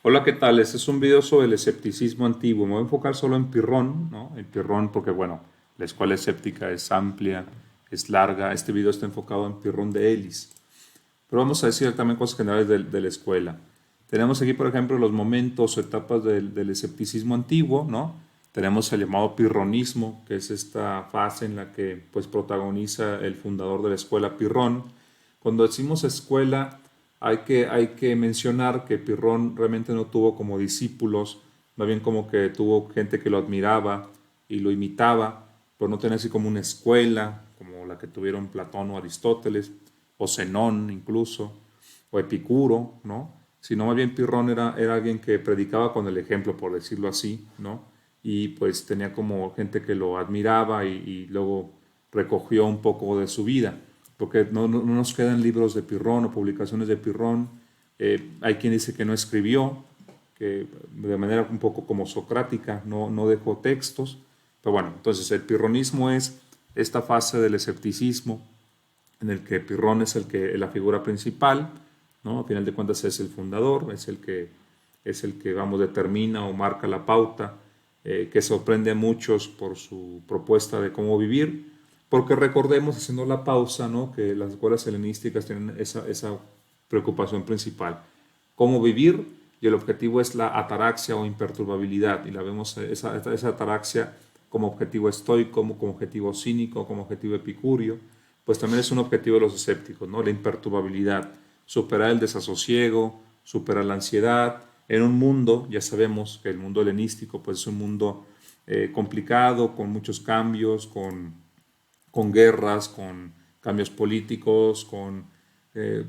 Hola, ¿qué tal? Este es un video sobre el escepticismo antiguo. Me voy a enfocar solo en Pirrón, ¿no? En Pirrón porque, bueno, la escuela escéptica es amplia, es larga. Este video está enfocado en Pirrón de Elis. Pero vamos a decir también cosas generales de la escuela. Tenemos aquí, por ejemplo, los momentos o etapas del escepticismo antiguo, ¿no? Tenemos el llamado pirronismo, que es esta fase en la que pues, protagoniza el fundador de la escuela Pirrón. Cuando decimos escuela, hay que mencionar que Pirrón realmente no tuvo como discípulos, más bien como que tuvo gente que lo admiraba y lo imitaba, pero no tenía así como una escuela, como la que tuvieron Platón o Aristóteles, o Zenón incluso, o Epicuro, ¿no? Sino más bien Pirrón era alguien que predicaba con el ejemplo, por decirlo así, ¿no? Y pues tenía como gente que lo admiraba y luego recogió un poco de su vida, porque no nos quedan libros de Pirrón o publicaciones de Pirrón. Hay quien dice que no escribió, que de manera un poco como socrática no dejó textos, pero bueno, entonces el pirronismo es esta fase del escepticismo en el que Pirrón es la figura principal, ¿no? A final de cuentas es el fundador, es el que vamos, determina o marca la pauta, que sorprende a muchos por su propuesta de cómo vivir, porque recordemos, haciendo la pausa, ¿no? Que las escuelas helenísticas tienen esa preocupación principal, cómo vivir, y el objetivo es la ataraxia o imperturbabilidad, y la vemos esa ataraxia como objetivo estoico, como objetivo cínico, como objetivo epicurio, pues también es un objetivo de los escépticos, ¿no? La imperturbabilidad, superar el desasosiego, superar la ansiedad, en un mundo, ya sabemos que el mundo helenístico pues es un mundo complicado, con muchos cambios, con guerras, con cambios políticos,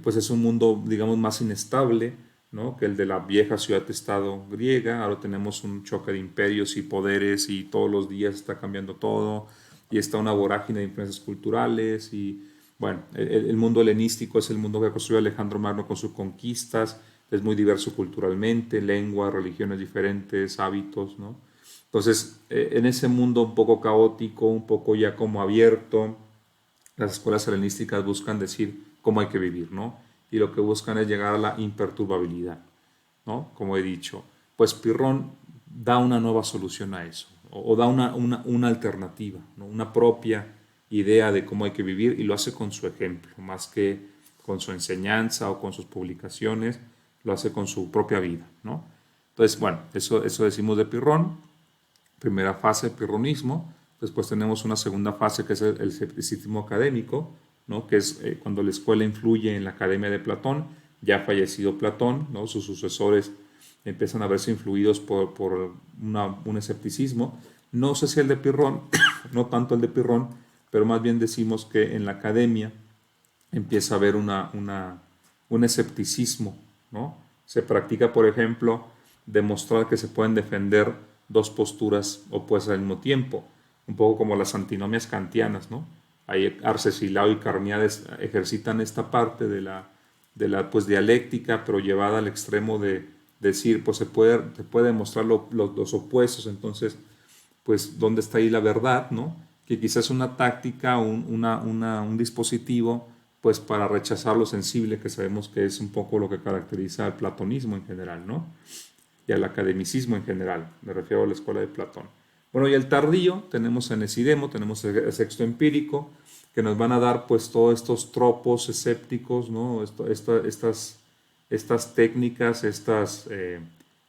pues es un mundo, digamos, más inestable, ¿no? Que el de la vieja ciudad-estado griega. Ahora tenemos un choque de imperios y poderes y todos los días está cambiando todo y está una vorágine de influencias culturales y, bueno, el mundo helenístico es el mundo que construyó Alejandro Magno con sus conquistas, es muy diverso culturalmente, lengua, religiones diferentes, hábitos, ¿no? Entonces, en ese mundo un poco caótico, un poco ya como abierto, las escuelas helenísticas buscan decir cómo hay que vivir, ¿no? Y lo que buscan es llegar a la imperturbabilidad, ¿no? Como he dicho, pues Pirrón da una nueva solución a eso, o da una alternativa, ¿no? Una propia idea de cómo hay que vivir y lo hace con su ejemplo, más que con su enseñanza o con sus publicaciones, lo hace con su propia vida, ¿no? Entonces, bueno, eso decimos de Pirrón, primera fase, pirronismo. Después tenemos una segunda fase que es el escepticismo académico, ¿no? Que es cuando la escuela influye en la academia de Platón, ya fallecido Platón, ¿no? Sus sucesores empiezan a verse influidos por un escepticismo. No sé si el de Pirrón, no tanto el de Pirrón, pero más bien decimos que en la academia empieza a haber un escepticismo, ¿no? Se practica, por ejemplo, demostrar que se pueden defender dos posturas opuestas al mismo tiempo, un poco como las antinomias kantianas, ¿no? Ahí Arcesilao y Carneades ejercitan esta parte de la pues, dialéctica, pero llevada al extremo de decir, pues se puede demostrar los opuestos, entonces pues dónde está ahí la verdad, ¿no? Que quizás una táctica, un dispositivo, pues para rechazar lo sensible, que sabemos que es un poco lo que caracteriza al platonismo en general, ¿no? Y al academicismo en general, me refiero a la escuela de Platón. Bueno, y el tardío, tenemos a Nesidemo, tenemos el sexto empírico, que nos van a dar pues todos estos tropos escépticos, ¿no? Estas técnicas,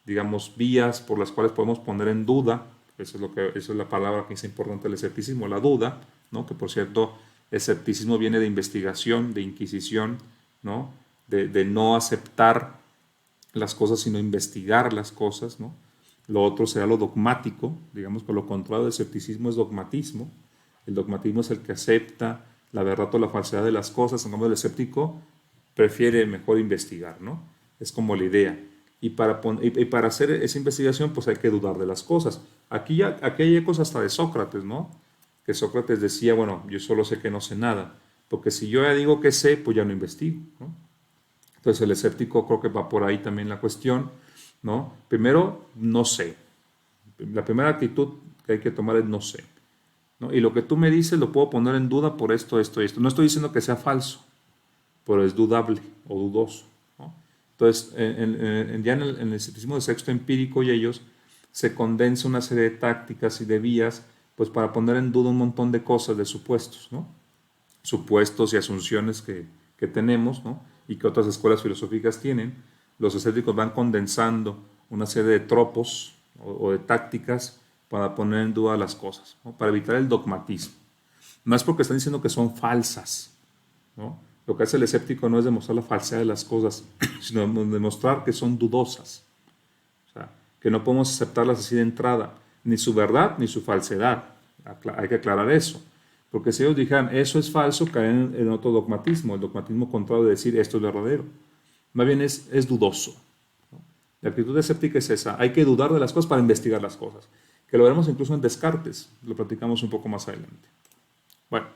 digamos, vías por las cuales podemos poner en duda, esa es la palabra que es importante del escepticismo, la duda, ¿no? Que por cierto, escepticismo viene de investigación, de inquisición, ¿no? De no aceptar las cosas, sino investigar las cosas, ¿no? Lo otro será lo dogmático, digamos que lo contrario del escepticismo es dogmatismo. El dogmatismo es el que acepta la verdad o la falsedad de las cosas, en cambio el escéptico prefiere mejor investigar, ¿no? Es como la idea. Y para hacer esa investigación, pues hay que dudar de las cosas. Aquí hay ecos hasta de Sócrates, ¿no? Que Sócrates decía, bueno, yo solo sé que no sé nada, porque si yo ya digo que sé, pues ya no investigo, ¿no? Entonces el escéptico creo que va por ahí también la cuestión, ¿no? Primero, no sé. La primera actitud que hay que tomar es no sé, ¿no? Y lo que tú me dices lo puedo poner en duda por esto, esto y esto. No estoy diciendo que sea falso, pero es dudable o dudoso, ¿no? Entonces, ya en el escepticismo de sexto empírico y ellos se condensa una serie de tácticas y de vías pues para poner en duda un montón de cosas, de supuestos, ¿no? Supuestos y asunciones que tenemos, ¿no? Y que otras escuelas filosóficas tienen. Los escépticos van condensando una serie de tropos o de tácticas para poner en duda las cosas, ¿no? Para evitar el dogmatismo. No es porque están diciendo que son falsas, ¿no? Lo que hace el escéptico no es demostrar la falsedad de las cosas, sino demostrar que son dudosas. O sea, que no podemos aceptarlas así de entrada, ni su verdad ni su falsedad. Hay que aclarar eso. Porque si ellos dijeran eso es falso, caen en otro dogmatismo, el dogmatismo contrario de decir esto es verdadero. Más bien es dudoso, ¿no? La actitud escéptica es esa, hay que dudar de las cosas para investigar las cosas, que lo veremos incluso en Descartes, lo platicamos un poco más adelante. Bueno,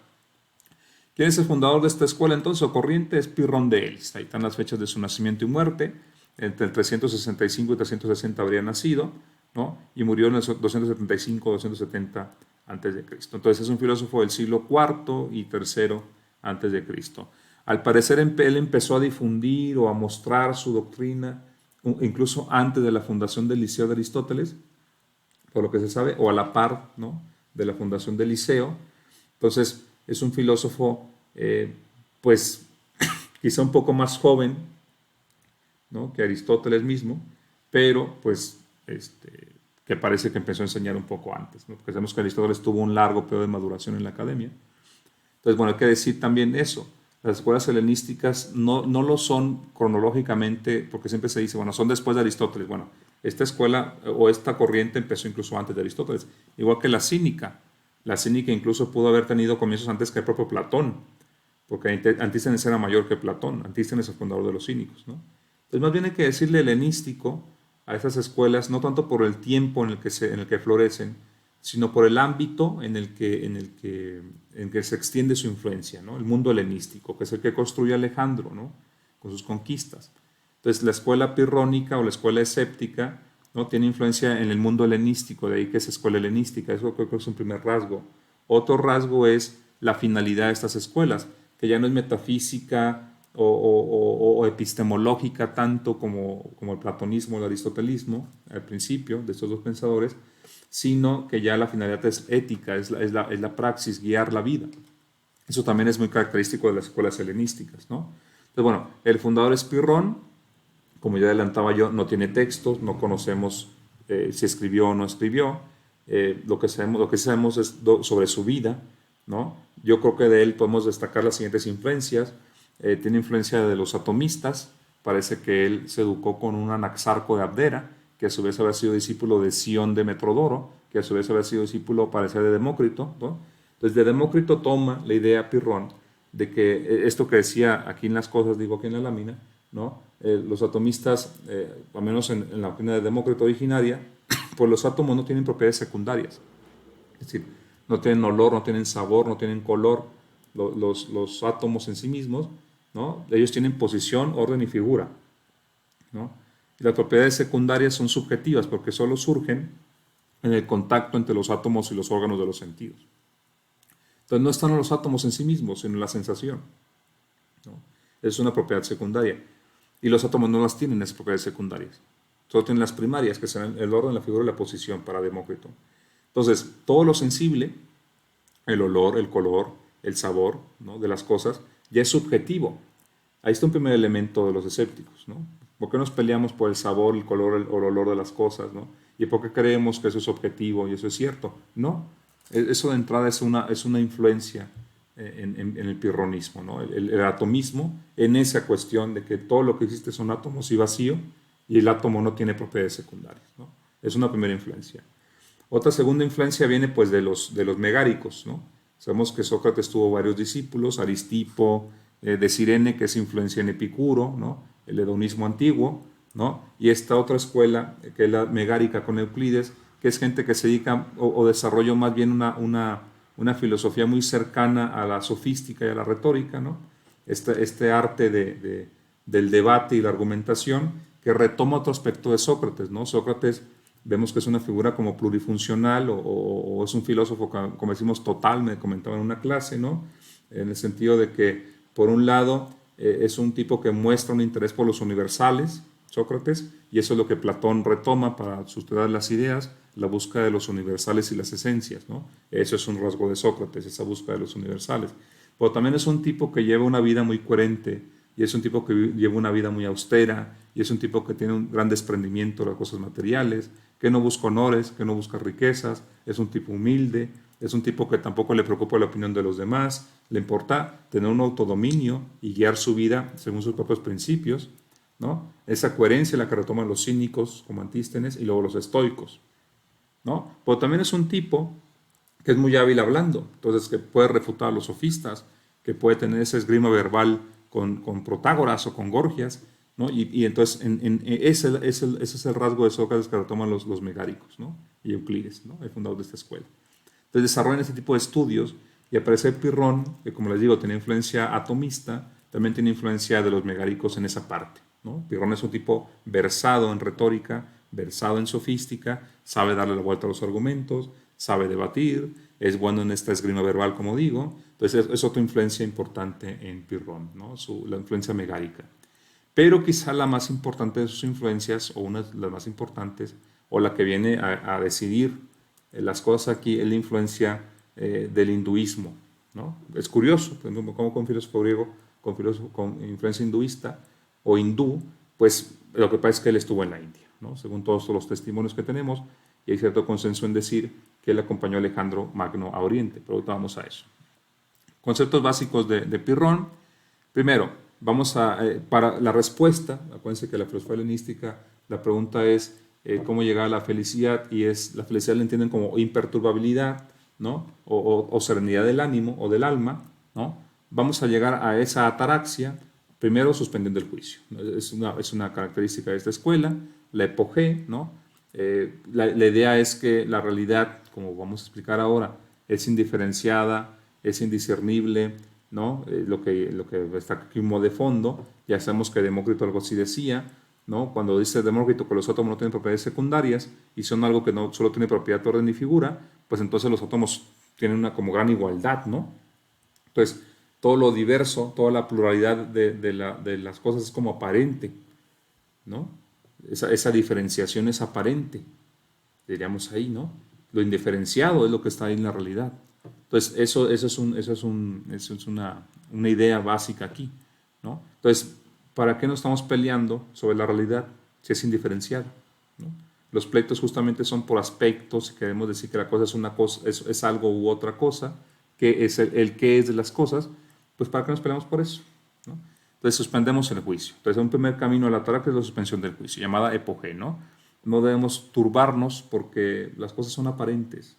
¿quién es el fundador de esta escuela entonces o corriente? Es Pirrón de Elis. Ahí están las fechas de su nacimiento y muerte. Entre el 365 y 360 habría nacido, ¿no? Y murió en el 275-270 antes de Cristo. Entonces es un filósofo del siglo IV y III antes de Cristo. Al parecer él empezó a difundir o a mostrar su doctrina incluso antes de la fundación del Liceo de Aristóteles, por lo que se sabe, o a la par, ¿no?, de la fundación del Liceo. Entonces es un filósofo pues quizá un poco más joven, ¿no?, que Aristóteles mismo, pero pues que parece que empezó a enseñar un poco antes, ¿no? Porque sabemos que Aristóteles tuvo un largo periodo de maduración en la academia. Entonces, bueno, hay que decir también eso. Las escuelas helenísticas no lo son cronológicamente, porque siempre se dice, bueno, son después de Aristóteles. Bueno, esta escuela o esta corriente empezó incluso antes de Aristóteles, igual que la cínica. La cínica incluso pudo haber tenido comienzos antes que el propio Platón, porque Antístenes era mayor que Platón. Antístenes es el fundador de los cínicos, ¿no? Entonces, más bien hay que decirle helenístico a estas escuelas, no tanto por el tiempo en el que florecen, sino por el ámbito en el que se extiende su influencia, ¿no? El mundo helenístico, que es el que construye Alejandro, ¿no?, con sus conquistas. Entonces, la escuela pirrónica o la escuela escéptica, ¿no?, tiene influencia en el mundo helenístico, de ahí que es escuela helenística. Eso creo que es un primer rasgo. Otro rasgo es la finalidad de estas escuelas, que ya no es metafísica o epistemológica tanto como el platonismo o el aristotelismo al principio de estos dos pensadores, sino que ya la finalidad es ética, es la praxis, guiar la vida. Eso también es muy característico de las escuelas helenísticas, ¿no? Entonces, bueno, el fundador es Pirrón, como ya adelantaba yo, no tiene textos, no conocemos si escribió o no escribió. Lo que sabemos es sobre su vida, ¿no? Yo creo que de él podemos destacar las siguientes influencias. Tiene influencia de los atomistas. Parece que él se educó con un Anaxarco de Abdera, que a su vez había sido discípulo de Sion de Metrodoro, que a su vez había sido discípulo, parece, de Demócrito, ¿no? Entonces, de Demócrito toma la idea Pirrón de que esto que decía aquí en las cosas, digo aquí en la lámina, ¿no? Los atomistas, al menos en la opinión de Demócrito originaria, pues los átomos no tienen propiedades secundarias. Es decir, no tienen olor, no tienen sabor, no tienen color, los átomos en sí mismos, ¿no? Ellos tienen posición, orden y figura, ¿no? Y las propiedades secundarias son subjetivas porque solo surgen en el contacto entre los átomos y los órganos de los sentidos. Entonces no están en los átomos en sí mismos, sino en la sensación, ¿no? Es una propiedad secundaria. Y los átomos no las tienen, esas propiedades secundarias. Solo tienen las primarias, que son el orden, la figura y la posición para Demócrito. Entonces, todo lo sensible, el olor, el color, el sabor, ¿no?, de las cosas, ya es subjetivo. Ahí está un primer elemento de los escépticos, ¿no? ¿Por qué nos peleamos por el sabor, el color o el olor de las cosas, ¿no? ¿Y por qué creemos que eso es objetivo y eso es cierto? No, eso de entrada es una influencia en el pirronismo, ¿no? El atomismo en esa cuestión de que todo lo que existe son átomos y vacío, y el átomo no tiene propiedades secundarias, ¿no? Es una primera influencia. Otra segunda influencia viene pues de los megáricos, ¿no? Sabemos que Sócrates tuvo varios discípulos, Aristipo, de Cirene, que es influencia en Epicuro, ¿no?, el hedonismo antiguo, ¿no?, y esta otra escuela, que es la megárica con Euclides, que es gente que se dedica o desarrolló más bien una filosofía muy cercana a la sofística y a la retórica, ¿no? Este arte del debate y la argumentación, que retoma otro aspecto de Sócrates, ¿no? Sócrates vemos que es una figura como plurifuncional o es un filósofo, como decimos, total, me comentaba en una clase, ¿no?, en el sentido de que, por un lado, es un tipo que muestra un interés por los universales, Sócrates, y eso es lo que Platón retoma para sustentar las ideas, la búsqueda de los universales y las esencias, ¿no? Eso es un rasgo de Sócrates, esa búsqueda de los universales. Pero también es un tipo que lleva una vida muy coherente, y es un tipo que lleva una vida muy austera, y es un tipo que tiene un gran desprendimiento de las cosas materiales, que no busca honores, que no busca riquezas, es un tipo humilde, es un tipo que tampoco le preocupa la opinión de los demás, le importa tener un autodominio y guiar su vida según sus propios principios, ¿no? Esa coherencia la que retoman los cínicos como Antístenes y luego los estoicos, ¿no? Pero también es un tipo que es muy hábil hablando, entonces que puede refutar a los sofistas, que puede tener esa esgrima verbal con Protágoras o con Gorgias, ¿no? Y entonces ese es el rasgo de Sócrates que retoman los megáricos, ¿no? Y Euclides, ¿no? El fundador de esta escuela. Entonces desarrollan este tipo de estudios y aparece Pirrón, que como les digo, tiene influencia atomista, también tiene influencia de los megáricos en esa parte, ¿no? Pirrón es un tipo versado en retórica, versado en sofística, sabe darle la vuelta a los argumentos, sabe debatir, es bueno en esta esgrima verbal, como digo. Entonces es otra influencia importante en Pirrón, ¿no? La influencia megárica. Pero quizá la más importante de sus influencias, o una de las más importantes, o la que viene a decidir las cosas aquí, es la influencia del hinduismo, ¿no? Es curioso, como con filósofo griego, con influencia hinduista o hindú, pues lo que pasa es que él estuvo en la India, ¿no? Según todos los testimonios que tenemos, y hay cierto consenso en decir que él acompañó a Alejandro Magno a Oriente, pero ahorita vamos a eso. Conceptos básicos de Pirrón. Primero, vamos para la respuesta, acuérdense que la filosofía helenística, la pregunta es cómo llegar a la felicidad, y la felicidad la entienden como imperturbabilidad, ¿no? O serenidad del ánimo o del alma, ¿no? Vamos a llegar a esa ataraxia, primero suspendiendo el juicio. Es una característica de esta escuela, la epogé, ¿no? La idea es que la realidad, como vamos a explicar ahora, es indiferenciada, es indiscernible, ¿no? Lo que está aquí como de fondo, ya sabemos que Demócrito algo así decía, ¿no? Cuando dice Demócrito que los átomos no tienen propiedades secundarias y son algo que no solo tiene propiedad de orden y figura, pues entonces los átomos tienen una como gran igualdad, ¿no? Entonces, todo lo diverso, toda la pluralidad de las cosas es como aparente, ¿no? Esa diferenciación es aparente, diríamos ahí, ¿no? Lo indiferenciado es lo que está ahí en la realidad. Entonces, eso es una idea básica aquí, ¿no? Entonces, ¿para qué nos estamos peleando sobre la realidad si es indiferenciada, ¿no? Los pleitos justamente son por aspectos, si queremos decir que la cosa es una cosa, es algo u otra cosa, que es el qué es de las cosas, pues ¿para qué nos peleamos por eso, ¿no? Entonces suspendemos el juicio. Entonces un primer camino a la ataraxia es la suspensión del juicio, llamada epogé, ¿no? No debemos turbarnos porque las cosas son aparentes,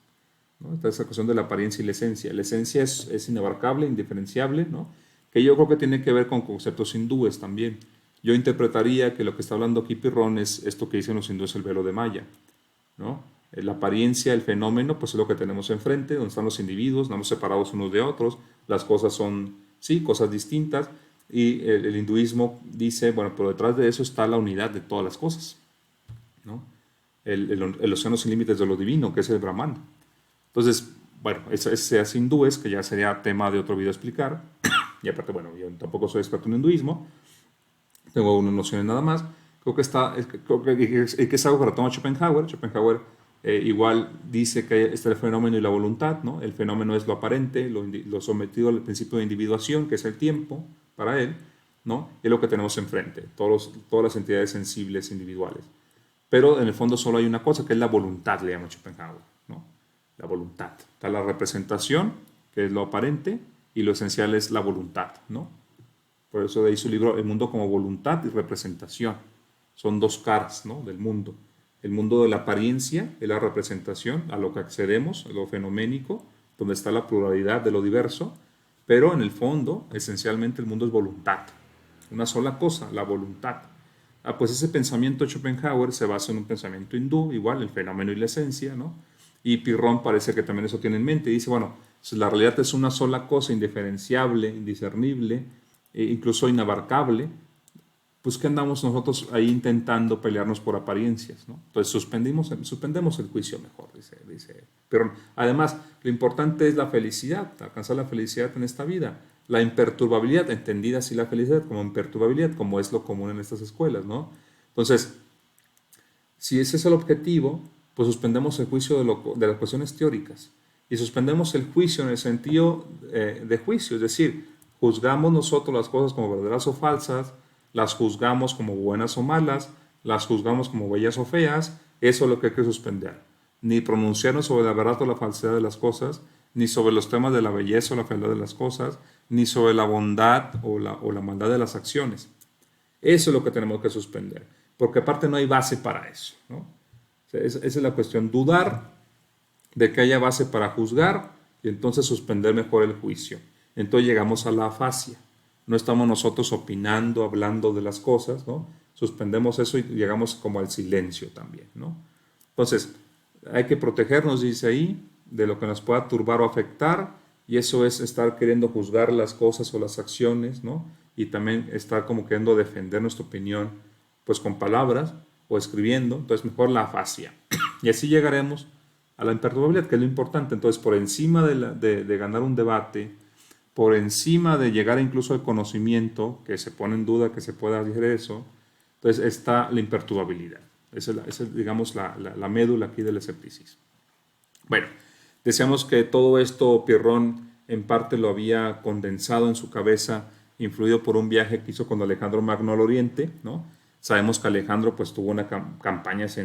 ¿no? Esta es la cuestión de la apariencia y la esencia. La esencia es inabarcable, indiferenciable, ¿no? Que yo creo que tiene que ver con conceptos hindúes también. Yo interpretaría que lo que está hablando aquí Pirrón es esto que dicen los hindúes, el velo de Maya, ¿no? La apariencia, el fenómeno, pues es lo que tenemos enfrente, donde están los individuos, estamos separados unos de otros, las cosas son, sí, cosas distintas, y el hinduismo dice, bueno, pero detrás de eso está la unidad de todas las cosas, ¿no? El océano sin límites de lo divino, que es el Brahman. Entonces, bueno, ese es hindúes, que ya sería tema de otro video explicar, y aparte, bueno, yo tampoco soy experto en hinduismo, tengo unas nociones nada más. Creo que es algo que retoma Schopenhauer. Schopenhauer igual dice que está el fenómeno y la voluntad, ¿no? El fenómeno es lo aparente, lo sometido al principio de individuación, que es el tiempo para él, ¿no? Y es lo que tenemos enfrente, todas las entidades sensibles individuales. Pero en el fondo solo hay una cosa, que es la voluntad, le llama Schopenhauer, ¿no? La voluntad. Está la representación, que es lo aparente, y lo esencial es la voluntad, ¿no? Por eso de ahí su libro El mundo como voluntad y representación. Son dos caras, ¿no? Del mundo. El mundo de la apariencia es la representación a lo que accedemos, a lo fenoménico, donde está la pluralidad de lo diverso, pero en el fondo, esencialmente, el mundo es voluntad. Una sola cosa, la voluntad. Pues ese pensamiento de Schopenhauer se basa en un pensamiento hindú, igual, el fenómeno y la esencia, ¿no? Y Pirrón parece que también eso tiene en mente. Dice, bueno, si la realidad es una sola cosa, indiferenciable, indiscernible, incluso inabarcable, pues ¿qué andamos nosotros ahí intentando pelearnos por apariencias, ¿no? Entonces suspendemos el juicio mejor, dice Pirrón. Además, lo importante es la felicidad, alcanzar la felicidad en esta vida. La imperturbabilidad, entendida así la felicidad como imperturbabilidad, como es lo común en estas escuelas, ¿no? Entonces, si ese es el objetivo, pues suspendemos el juicio de las cuestiones teóricas y suspendemos el juicio en el sentido de juicio, es decir, juzgamos nosotros las cosas como verdaderas o falsas, las juzgamos como buenas o malas, las juzgamos como bellas o feas, eso es lo que hay que suspender. Ni pronunciarnos sobre la verdad o la falsedad de las cosas, ni sobre los temas de la belleza o la fealdad de las cosas, ni sobre la bondad o la maldad de las acciones. Eso es lo que tenemos que suspender, porque aparte no hay base para eso, ¿no? O sea, esa es la cuestión, dudar de que haya base para juzgar y entonces suspender mejor el juicio. Entonces llegamos a la afasia. No estamos nosotros opinando, hablando de las cosas, ¿no? Suspendemos eso y llegamos como al silencio también, ¿no? Entonces, hay que protegernos, dice ahí, de lo que nos pueda turbar o afectar, y eso es estar queriendo juzgar las cosas o las acciones, ¿no? Y también estar como queriendo defender nuestra opinión, pues con palabras o escribiendo. Entonces, mejor la afasia. Y así llegaremos a la imperturbabilidad, que es lo importante. Entonces, por encima de ganar un debate, por encima de llegar incluso al conocimiento, que se pone en duda que se pueda hacer eso, entonces está la imperturbabilidad. Esa es digamos, la médula aquí del escepticismo. Bueno, decíamos que todo esto Pirrón en parte lo había condensado en su cabeza, influido por un viaje que hizo con Alejandro Magno al Oriente, ¿no? Sabemos que Alejandro pues tuvo una campañas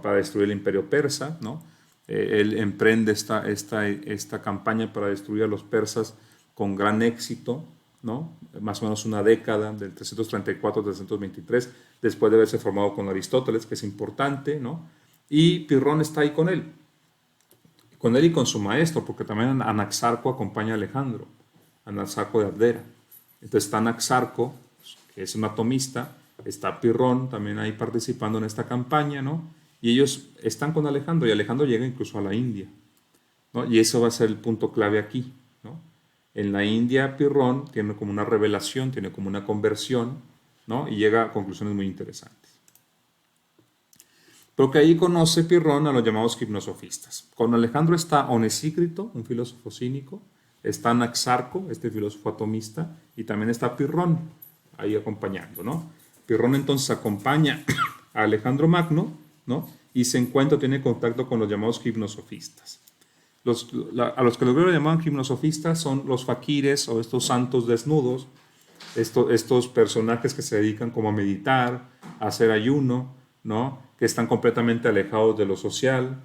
para destruir el imperio persa, ¿no? Él emprende esta campaña para destruir a los persas con gran éxito, ¿no? Más o menos una década, del 334 al 323, después de haberse formado con Aristóteles, que es importante, ¿no? Y Pirrón está ahí con él y con su maestro, porque también Anaxarco acompaña a Alejandro, Anaxarco de Abdera. Entonces está Anaxarco, que es un atomista, está Pirrón también ahí participando en esta campaña, ¿no? Y ellos están con Alejandro, y Alejandro llega incluso a la India, ¿no? Y eso va a ser el punto clave aquí, ¿no? En la India, Pirrón tiene como una revelación, tiene como una conversión, ¿no? Y llega a conclusiones muy interesantes. Pero que ahí conoce Pirrón a los llamados gimnosofistas. Con Alejandro está Onesícrito, un filósofo cínico, está Anaxarco, este filósofo atomista, y también está Pirrón ahí acompañando, ¿no? Pirrón entonces acompaña a Alejandro Magno, ¿no? Y se encuentra, tiene contacto con los llamados gimnosofistas. A los que los griegos llamaban gimnosofistas son los faquires o estos santos desnudos, estos personajes que se dedican como a meditar, a hacer ayuno, ¿no? Que están completamente alejados de lo social,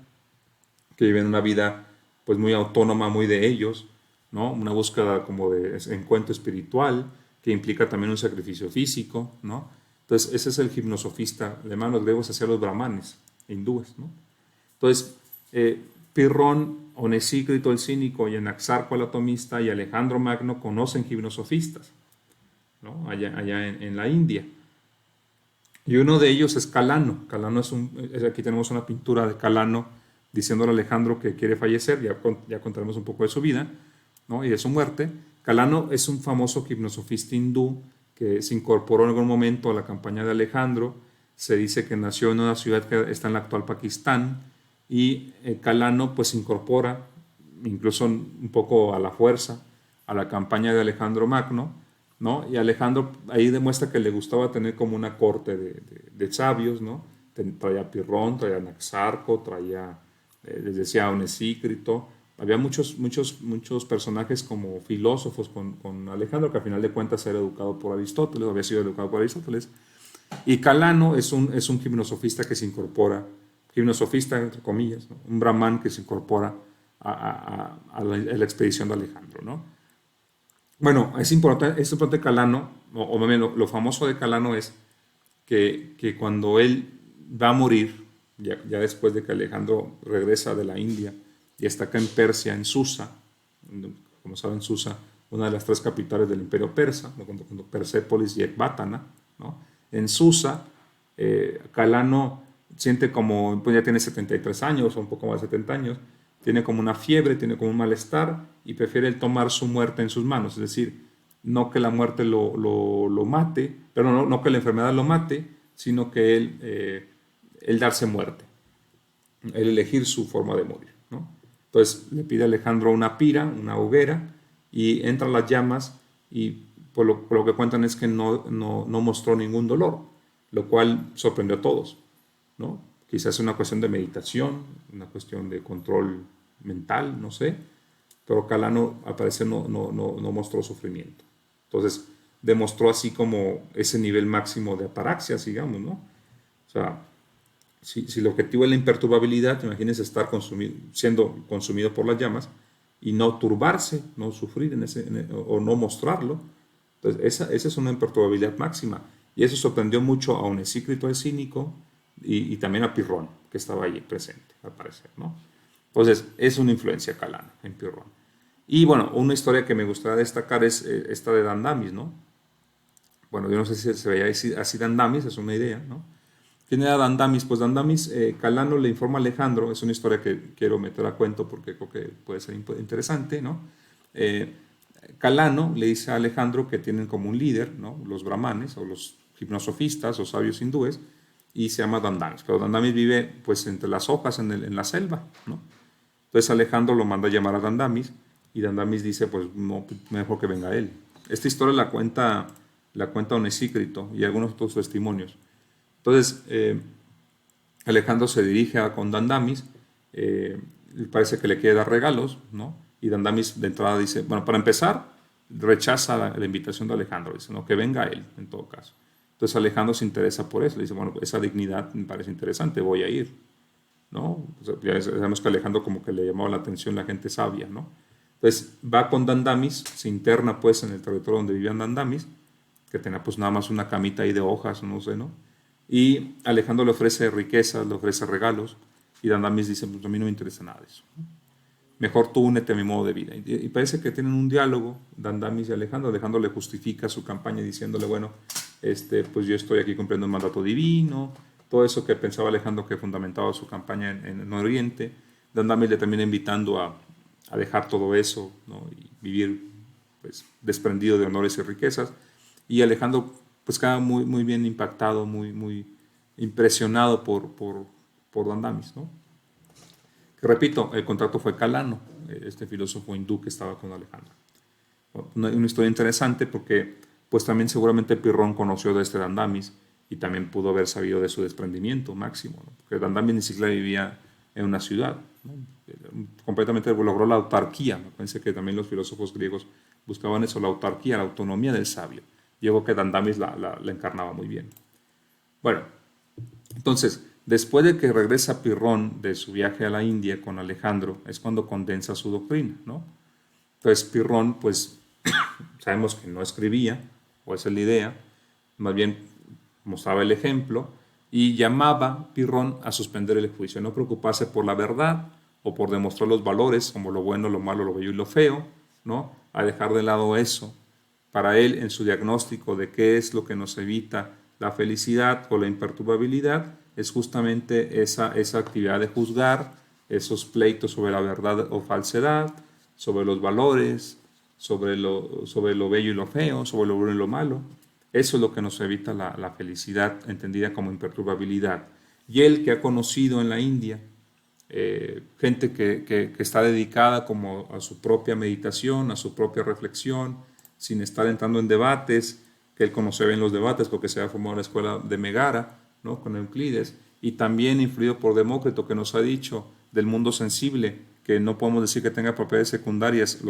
que viven una vida pues muy autónoma, muy de ellos, ¿no? Una búsqueda como de encuentro espiritual, que implica también un sacrificio físico, ¿no? Entonces ese es el gimnosofista, de los griegos hacia los brahmanes, hindúes, ¿no? Entonces, Pirrón, Onesícrito el cínico y Anaxarco el atomista y Alejandro Magno conocen gimnosofistas, ¿no? Allá en la India. Y uno de ellos es Calano. Calano aquí tenemos una pintura de Calano diciéndole a Alejandro que quiere fallecer, ya contaremos un poco de su vida, ¿no? Y de su muerte. Calano es un famoso gimnosofista hindú que se incorporó en algún momento a la campaña de Alejandro. Se dice que nació en una ciudad que está en la actual Pakistán, y Calano pues se incorpora incluso un poco a la fuerza a la campaña de Alejandro Magno, ¿no? Y Alejandro ahí demuestra que le gustaba tener como una corte de sabios, ¿no? Traía a Pirrón, traía a Anaxarco, traía, les decía, a Onesícrito. Había muchos personajes como filósofos con Alejandro, que al final de cuentas era educado por Aristóteles, había sido educado por Aristóteles. Y Calano es un gimnosofista que se incorpora, gimnosofista entre comillas, ¿no? Un brahman que se incorpora a la expedición de Alejandro, ¿no? Bueno, es importante Calano, o más bien lo famoso de Calano es que cuando él va a morir, ya después de que Alejandro regresa de la India y está acá en Persia, en Susa, como saben, Susa, una de las tres capitales del imperio persa, cuando Persépolis y Ecbátana, ¿no? En Susa, Calano siente como, pues ya tiene 73 años o un poco más de 70 años, tiene como una fiebre, tiene como un malestar y prefiere tomar su muerte en sus manos, es decir, no que la muerte lo mate, pero no que la enfermedad lo mate, sino que él darse muerte, el elegir su forma de morir, ¿no? Entonces le pide a Alejandro una pira, una hoguera, y entran las llamas y por lo que cuentan es que no mostró ningún dolor, lo cual sorprendió a todos, ¿no? Quizás es una cuestión de meditación, una cuestión de control mental, no sé, pero Calano al parecer no mostró sufrimiento. Entonces demostró así como ese nivel máximo de aparaxias, digamos, ¿no? O sea, si el objetivo es la imperturbabilidad, imagínense estar siendo consumido por las llamas y no turbarse, no sufrir o no mostrarlo. Entonces, esa es una imperturbabilidad máxima. Y eso sorprendió mucho a Onesícrito el cínico y también a Pirrón, que estaba allí presente, al parecer, ¿no? Entonces, es una influencia Calano en Pirrón. Y bueno, una historia que me gustaría destacar es esta de Dandamis, ¿no? Bueno, yo no sé si se veía así Dandamis, es una idea, ¿no? ¿Quién era Dandamis? Pues Dandamis, Calano le informa a Alejandro, es una historia que quiero meter a cuento porque creo que puede ser interesante, ¿no? Eh, Calano le dice a Alejandro que tienen como un líder, ¿no? Los brahmanes o los hipnosofistas o sabios hindúes, y se llama Dandamis, pero Dandamis vive pues entre las hojas en la selva, ¿no? Entonces Alejandro lo manda a llamar a Dandamis y Dandamis dice, pues no, mejor que venga él. Esta historia la cuenta Onesícrito y algunos otros testimonios. Entonces, Alejandro se dirige con Dandamis, parece que le quiere dar regalos, ¿no? Y Dandamis de entrada dice, bueno, para empezar, rechaza la invitación de Alejandro, dice, no, que venga él, en todo caso. Entonces Alejandro se interesa por eso, le dice, bueno, esa dignidad me parece interesante, voy a ir, ¿no? O sea, ya sabemos que Alejandro como que le llamaba la atención la gente sabia, ¿no? Entonces va con Dandamis, se interna pues en el territorio donde vivían Dandamis, que tenía pues nada más una camita ahí de hojas, no sé, ¿no? Y Alejandro le ofrece riquezas, le ofrece regalos, y Dandamis dice, pues a mí no me interesa nada de eso. Mejor tú únete a mi modo de vida. Y parece que tienen un diálogo, Dandamis y Alejandro. Alejandro le justifica su campaña diciéndole, bueno, pues yo estoy aquí cumpliendo un mandato divino, todo eso que pensaba Alejandro que fundamentaba su campaña en Oriente. Dandamis le termina invitando a dejar todo eso, ¿no? Y vivir pues, desprendido de honores y riquezas. Y Alejandro pues queda muy, muy bien impactado, muy, muy impresionado por Dandamis, ¿no? Que repito, el contacto fue Calano, este filósofo hindú que estaba con Alejandro. Una historia interesante porque pues también seguramente Pirrón conoció de este Dandamis y también pudo haber sabido de su desprendimiento máximo, ¿no? Porque Dandamis ni siquiera vivía en una ciudad, ¿no? Completamente logró la autarquía. Pensé que también los filósofos griegos buscaban eso, la autarquía, la autonomía del sabio. Yo creo que Dandamis la encarnaba muy bien. Bueno, entonces, después de que regresa Pirrón de su viaje a la India con Alejandro, es cuando condensa su doctrina, ¿no? Entonces Pirrón, pues sabemos que no escribía, o esa es la idea, más bien mostraba el ejemplo y llamaba Pirrón a suspender el juicio, no preocuparse por la verdad o por demostrar los valores como lo bueno, lo malo, lo bello y lo feo, ¿no? A dejar de lado eso. Para él, en su diagnóstico de qué es lo que nos evita la felicidad o la imperturbabilidad, es justamente esa actividad de juzgar, esos pleitos sobre la verdad o falsedad, sobre los valores, sobre lo bello y lo feo, sobre lo bueno y lo malo. Eso es lo que nos evita la felicidad, entendida como imperturbabilidad. Y él que ha conocido en la India gente que está dedicada como a su propia meditación, a su propia reflexión, sin estar entrando en debates, que él conoce bien los debates porque se ha formado en la escuela de Megara, ¿no? Con Euclides, y también influido por Demócrito, que nos ha dicho del mundo sensible, que no podemos decir que tenga propiedades secundarias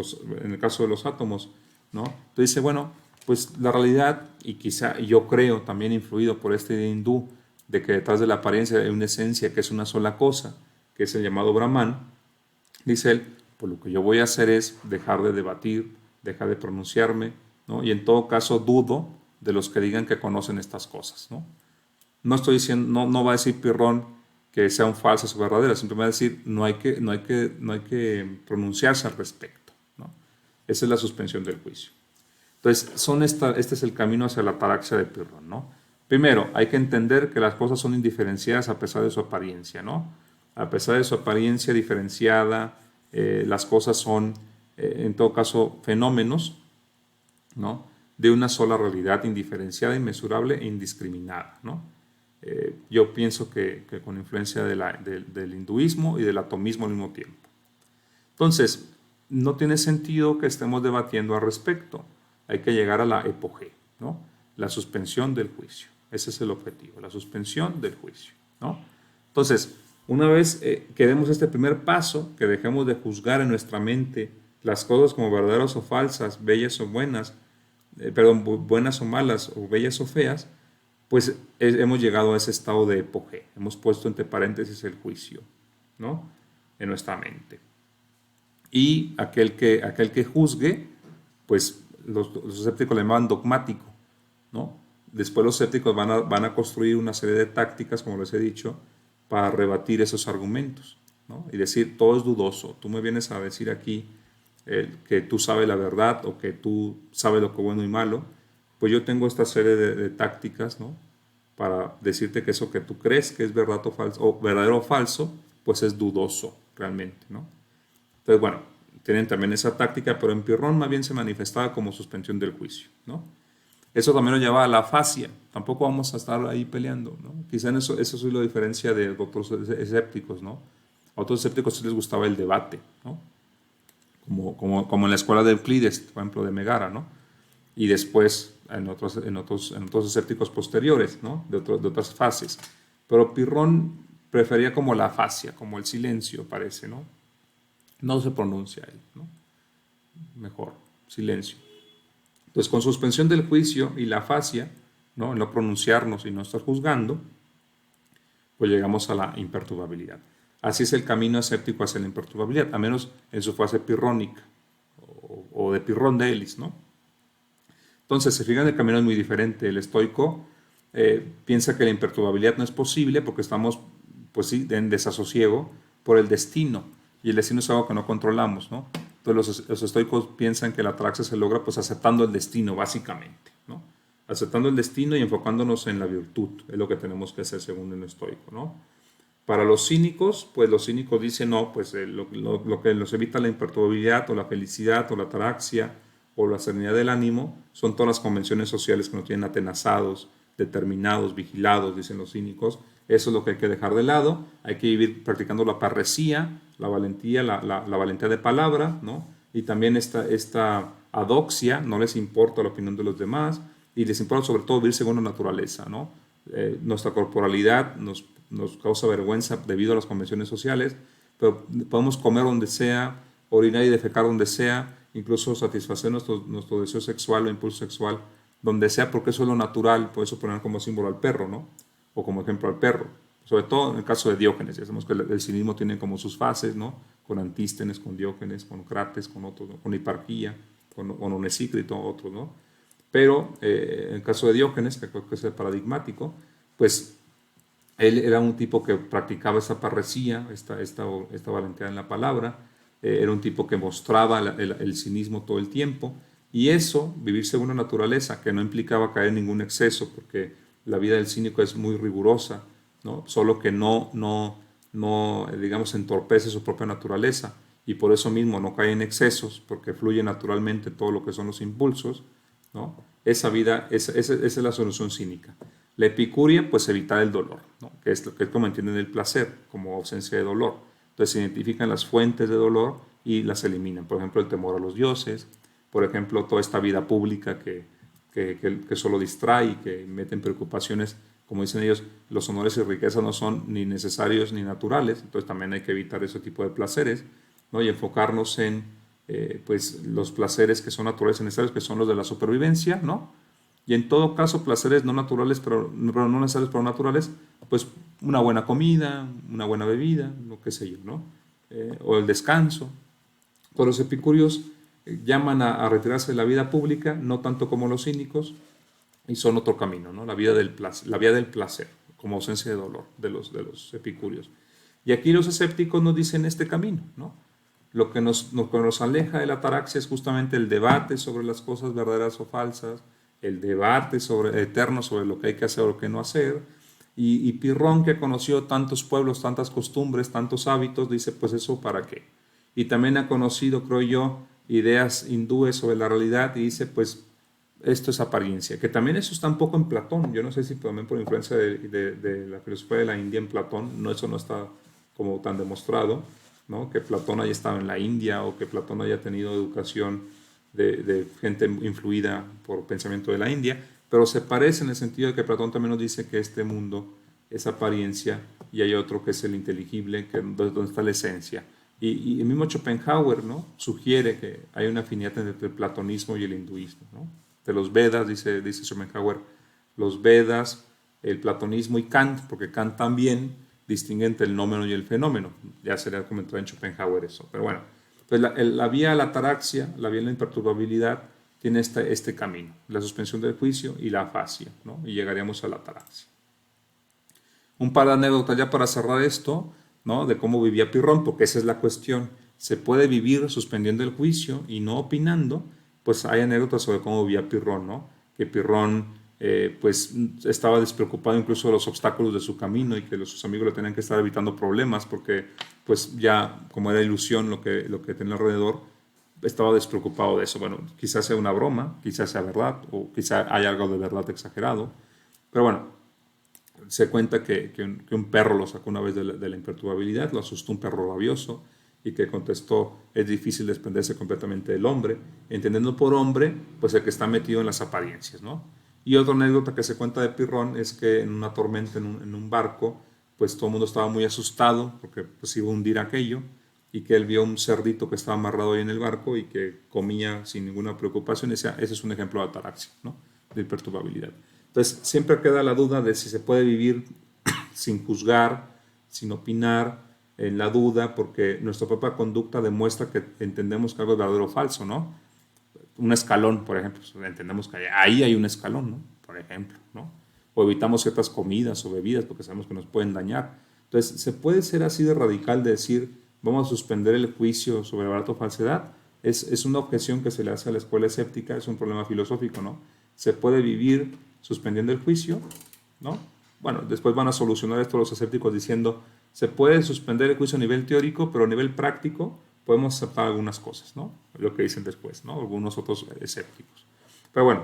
en el caso de los átomos, ¿no? Entonces dice, bueno, pues la realidad, y quizá yo creo también influido por este hindú, de que detrás de la apariencia hay una esencia que es una sola cosa, que es el llamado Brahman, dice él, pues lo que yo voy a hacer es dejar de debatir, dejar de pronunciarme, ¿no? Y en todo caso dudo de los que digan que conocen estas cosas, ¿no? No estoy diciendo, no va a decir Pirrón que sean falsas o verdaderas, simplemente va a decir no hay que pronunciarse al respecto, ¿no? Esa es la suspensión del juicio. Entonces, este es el camino hacia la ataraxia de Pirrón, ¿no? Primero, hay que entender que las cosas son indiferenciadas a pesar de su apariencia, ¿no? A pesar de su apariencia diferenciada, las cosas son, en todo caso, fenómenos, ¿no? De una sola realidad indiferenciada, inmesurable e indiscriminada, ¿no? Yo pienso que con influencia del hinduismo y del atomismo al mismo tiempo. Entonces, no tiene sentido que estemos debatiendo al respecto. Hay que llegar a la epogea, ¿no? La suspensión del juicio. Ese es el objetivo, la suspensión del juicio, ¿no? Entonces, una vez que demos este primer paso, que dejemos de juzgar en nuestra mente las cosas como verdaderas o falsas, bellas o buenas, buenas o malas, o bellas o feas, pues hemos llegado a ese estado de epogea. Hemos puesto entre paréntesis el juicio, ¿no? En nuestra mente. Y aquel que juzgue, pues los escépticos le llaman dogmático, ¿no? Después los escépticos van a construir una serie de tácticas, como les he dicho, para rebatir esos argumentos, ¿no? Y decir, todo es dudoso. Tú me vienes a decir aquí que tú sabes la verdad o que tú sabes lo que es bueno y malo. Pues yo tengo esta serie de tácticas, ¿no? Para decirte que eso que tú crees que es verdad o falso, o verdadero o falso, pues es dudoso realmente, ¿no? Entonces, bueno, tienen también esa táctica, pero en Pirrón más bien se manifestaba como suspensión del juicio, ¿no? Eso también lo lleva a la afasia. Tampoco vamos a estar ahí peleando, ¿no? Quizá en eso sí lo diferencia de otros escépticos, ¿no? A otros escépticos sí les gustaba el debate, ¿no? Como en la escuela de Euclides, por ejemplo, de Megara, ¿no? Y después en otros escépticos posteriores, ¿no? De otras fases. Pero Pirrón prefería como la afasia, como el silencio, parece, ¿no? No se pronuncia ahí, ¿no? Mejor, silencio. Entonces, con suspensión del juicio y la afasia, ¿no? En no pronunciarnos y no estar juzgando, pues llegamos a la imperturbabilidad. Así es el camino escéptico hacia la imperturbabilidad, a menos en su fase pirrónica o de Pirrón de Elis, ¿no? Entonces, se fijan, el camino es muy diferente. El estoico piensa que la imperturbabilidad no es posible porque estamos, pues sí, en desasosiego por el destino. Y el destino es algo que no controlamos, ¿no? Entonces, los estoicos piensan que la ataraxia se logra pues aceptando el destino, básicamente, ¿no? Aceptando el destino y enfocándonos en la virtud. Es lo que tenemos que hacer según el estoico, ¿no? Para los cínicos, pues los cínicos dicen, no, pues lo que los evita la imperturbabilidad o la felicidad o la ataraxia o la serenidad del ánimo son todas las convenciones sociales que nos tienen atenazados, determinados, vigilados, dicen los cínicos. Eso es lo que hay que dejar de lado. Hay que vivir practicando la parresía, la valentía, la valentía de palabra, ¿no? Y también esta adoxia, no les importa la opinión de los demás y les importa sobre todo vivir según la naturaleza, ¿no? Nuestra corporalidad nos causa vergüenza debido a las convenciones sociales, pero podemos comer donde sea, orinar y defecar donde sea, incluso satisfacer nuestro deseo sexual o impulso sexual donde sea, porque eso es lo natural. Por eso poner como símbolo al perro, ¿no? O como ejemplo al perro. Sobre todo en el caso de Diógenes. Ya sabemos que el cinismo tiene como sus fases, ¿no? Con Antístenes, con Diógenes, con Crates, con otros, ¿no? Con Hiparquía, con Onesícrito, otros, ¿no? Pero en el caso de Diógenes, que creo que es el paradigmático, pues él era un tipo que practicaba esa parresía, esta valentía en la palabra, era un tipo que mostraba el cinismo todo el tiempo, y eso, vivir según la naturaleza, que no implicaba caer en ningún exceso, porque la vida del cínico es muy rigurosa, ¿no? Solo que digamos, entorpece su propia naturaleza, y por eso mismo no cae en excesos, porque fluye naturalmente todo lo que son los impulsos, ¿no? Esa es la solución cínica. La epicuria, pues evitar el dolor, ¿no? que es como entienden el placer, como ausencia de dolor. Entonces se identifican las fuentes de dolor y las eliminan. Por ejemplo, el temor a los dioses, por ejemplo, toda esta vida pública que solo distrae y que mete en preocupaciones. Como dicen ellos, los honores y riquezas no son ni necesarios ni naturales, entonces también hay que evitar ese tipo de placeres, ¿no? Y enfocarnos en pues los placeres que son naturales y necesarios, que son los de la supervivencia, ¿no? Y en todo caso, placeres no naturales, pero no necesarios, pero naturales, pues una buena comida, una buena bebida, lo que sé yo, ¿no? O el descanso. Todos los epicúreos llaman a retirarse de la vida pública, no tanto como los cínicos, y son otro camino, ¿no? La vía del placer, como ausencia de dolor de los epicúreos. Y aquí los escépticos nos dicen este camino, ¿no? Lo que nos aleja de la ataraxia es justamente el debate sobre las cosas verdaderas o falsas, el debate eterno sobre lo que hay que hacer o lo que no hacer. Y Pirrón, que conoció tantos pueblos, tantas costumbres, tantos hábitos, dice, pues eso para qué. Y también ha conocido, creo yo, ideas hindúes sobre la realidad y dice, pues esto es apariencia, que también eso está un poco en Platón. Yo no sé si también por influencia de la filosofía de la India en Platón, no, eso no está como tan demostrado, ¿no? Que Platón haya estado en la India o que Platón haya tenido educación de gente influida por pensamiento de la India, pero se parece en el sentido de que Platón también nos dice que este mundo es apariencia y hay otro que es el inteligible, que donde está la esencia. Y el mismo Schopenhauer, ¿no? Sugiere que hay una afinidad entre el platonismo y el hinduismo, ¿no? De los Vedas, dice Schopenhauer, los Vedas, el platonismo y Kant, porque Kant también distingue entre el nómeno y el fenómeno. Ya sería comentado en Schopenhauer eso. Pero bueno, pues la vía a la ataraxia, la vía a la imperturbabilidad, tiene este camino, la suspensión del juicio y la afasia, ¿no? Y llegaríamos a la ataraxia. Un par de anécdotas ya para cerrar esto, ¿no? De cómo vivía Pirrón, porque esa es la cuestión. ¿Se puede vivir suspendiendo el juicio y no opinando? Pues hay anécdotas sobre cómo vivía Pirrón, ¿no? Que Pirrón pues estaba despreocupado incluso de los obstáculos de su camino y que sus amigos le tenían que estar evitando problemas porque pues ya como era ilusión lo que tenía alrededor, estaba despreocupado de eso. Bueno, quizás sea una broma, quizás sea verdad o quizás haya algo de verdad exagerado, pero bueno, se cuenta que un perro lo sacó una vez de la imperturbabilidad, lo asustó un perro rabioso y que contestó, es difícil desprenderse completamente del hombre, entendiendo por hombre, pues el que está metido en las apariencias, ¿no? Y otra anécdota que se cuenta de Pirrón es que en una tormenta en un barco, pues todo el mundo estaba muy asustado porque pues iba a hundir aquello y que él vio un cerdito que estaba amarrado ahí en el barco y que comía sin ninguna preocupación. Ese es un ejemplo de ataraxia, ¿no? De imperturbabilidad. Entonces, siempre queda la duda de si se puede vivir sin juzgar, sin opinar, en la duda, porque nuestra propia conducta demuestra que entendemos que algo es verdadero o falso, ¿no? Un escalón, por ejemplo, pues, entendemos que ahí hay un escalón, ¿no? Por ejemplo, ¿no? O evitamos ciertas comidas o bebidas porque sabemos que nos pueden dañar. Entonces, ¿se puede ser así de radical de decir, vamos a suspender el juicio sobre verdad o falsedad? Es una objeción que se le hace a la escuela escéptica, es un problema filosófico, ¿no? ¿Se puede vivir suspendiendo el juicio? ¿No? Bueno, después van a solucionar esto los escépticos diciendo, se puede suspender el juicio a nivel teórico, pero a nivel práctico podemos aceptar algunas cosas, ¿no? Lo que dicen después, ¿no? Algunos otros escépticos. Pero bueno,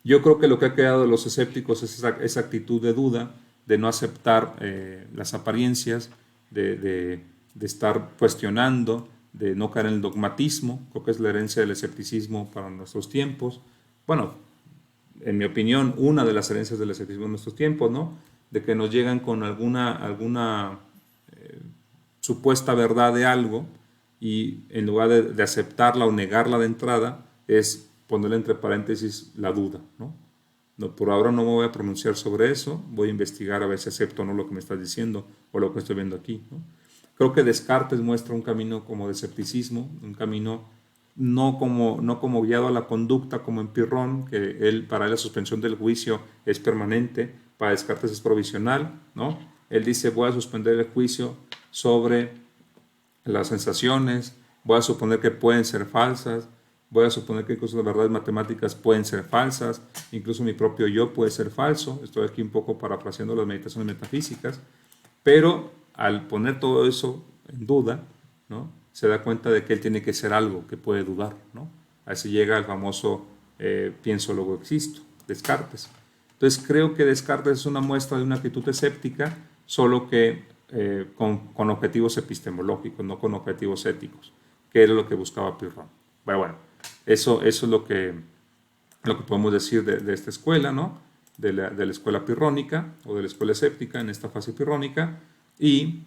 yo creo que lo que ha quedado de los escépticos es esa actitud de duda, de no aceptar las apariencias, de estar cuestionando, de no caer en el dogmatismo. Creo que es la herencia del escepticismo para nuestros tiempos. Bueno, en mi opinión, una de las herencias del escepticismo en nuestros tiempos, ¿no? De que nos llegan con alguna supuesta verdad de algo y en lugar de aceptarla o negarla de entrada, es ponerle entre paréntesis la duda, ¿no? No, por ahora no me voy a pronunciar sobre eso, voy a investigar a ver si acepto o no lo que me estás diciendo o lo que estoy viendo aquí, ¿no? Creo que Descartes muestra un camino como de escepticismo, un camino no como guiado a la conducta como en Pirrón, que para él la suspensión del juicio es permanente, para Descartes es provisional, ¿no? Él dice, voy a suspender el juicio sobre las sensaciones, voy a suponer que pueden ser falsas, voy a suponer que incluso las verdades matemáticas pueden ser falsas, incluso mi propio yo puede ser falso, estoy aquí un poco parafraseando las meditaciones metafísicas, pero al poner todo eso en duda, ¿no? Se da cuenta de que él tiene que ser algo que puede dudar, ¿no? Así llega el famoso pienso luego existo, Descartes. Entonces creo que Descartes es una muestra de una actitud escéptica, solo que con objetivos epistemológicos, no con objetivos éticos, que era lo que buscaba Pirrón. Pero bueno, eso es lo que podemos decir de esta escuela, ¿no? De la escuela pirrónica o de la escuela escéptica en esta fase pirrónica. Y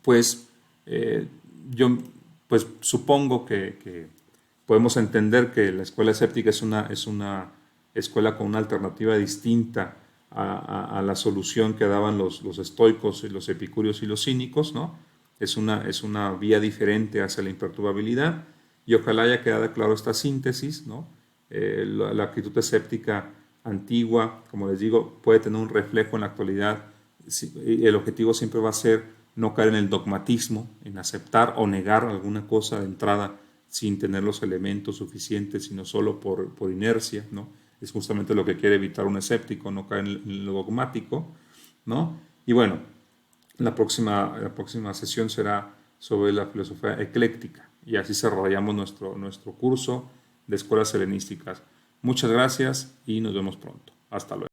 pues eh, yo pues supongo que podemos entender que la escuela escéptica es una escuela con una alternativa distinta a la solución que daban los estoicos, los epicúreos y los cínicos, ¿no? Es una vía diferente hacia la imperturbabilidad y ojalá haya quedado claro esta síntesis, ¿no? La actitud escéptica antigua, como les digo, puede tener un reflejo en la actualidad. El objetivo siempre va a ser no caer en el dogmatismo, en aceptar o negar alguna cosa de entrada sin tener los elementos suficientes, sino solo por inercia, ¿no? Es justamente lo que quiere evitar un escéptico, no caer en lo dogmático, ¿no? Y bueno, la próxima sesión será sobre la filosofía ecléctica y así cerraríamos nuestro curso de escuelas helenísticas. Muchas gracias y nos vemos pronto. Hasta luego.